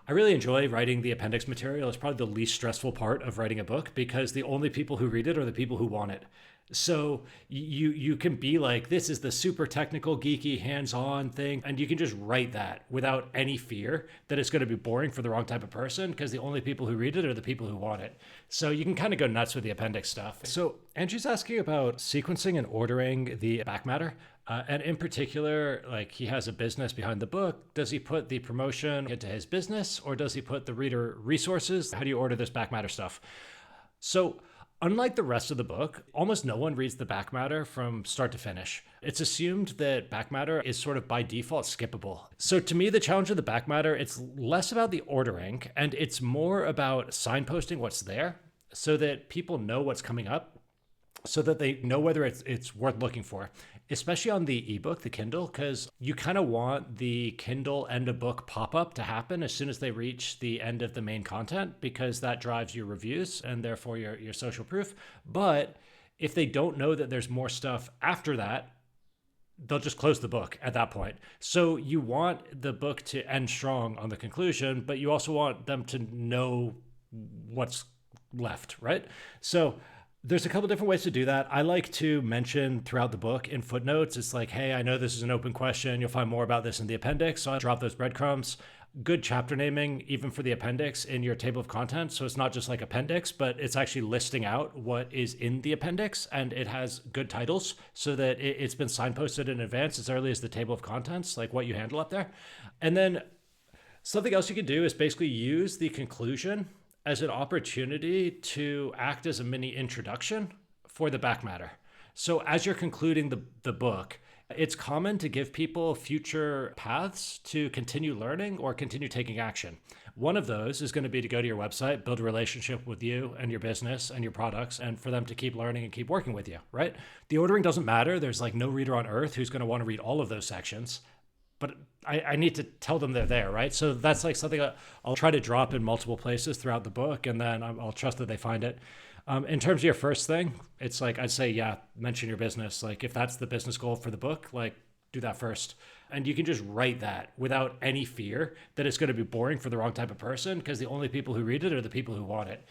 I really enjoy writing the appendix material. It's probably the least stressful part of writing a book because the only people who read it are the people who want it. So you can be like, this is the super technical, geeky, hands-on thing, and you can just write that without any fear that it's going to be boring for the wrong type of person because the only people who read it are the people who want it. So you can kind of go nuts with the appendix stuff. So Andrew's asking about sequencing and ordering the back matter. And in particular, like he has a business behind the book. Does he put the promotion into his business or does he put the reader resources? How do you order this back matter stuff? So unlike the rest of the book, almost no one reads the back matter from start to finish. It's assumed that back matter is sort of by default skippable. So to me, the challenge of the back matter, it's less about the ordering and it's more about signposting what's there so that people know what's coming up, so that they know whether it's worth looking for, especially on the ebook, the Kindle, because you kind of want the Kindle end of book pop-up to happen as soon as they reach the end of the main content, because that drives your reviews and therefore your social proof. But if they don't know that there's more stuff after that, they'll just close the book at that point. So you want the book to end strong on the conclusion, but you also want them to know what's left, right? So there's a couple different ways to do that. I like to mention throughout the book in footnotes, it's like, hey, I know this is an open question. You'll find more about this in the appendix. So I drop those breadcrumbs. Good chapter naming, even for the appendix in your table of contents. So it's not just like appendix, but it's actually listing out what is in the appendix and it has good titles so that it's been signposted in advance as early as the table of contents, like what you handle up there. And then something else you can do is basically use the conclusion as an opportunity to act as a mini introduction for the back matter. So as you're concluding the book, it's common to give people future paths to continue learning or continue taking action. One of those is going to be to go to your website, build a relationship with you and your business and your products, and for them to keep learning and keep working with you, right? The ordering doesn't matter. There's like no reader on earth who's going to want to read all of those sections. But I need to tell them they're there, right? So that's like something I'll try to drop in multiple places throughout the book, and then I'll trust that they find it. In terms of your first thing, it's like I'd say, yeah, mention your business. Like if that's the business goal for the book, like do that first. And you can just write that without any fear that it's going to be boring for the wrong type of person because the only people who read it are the people who want it.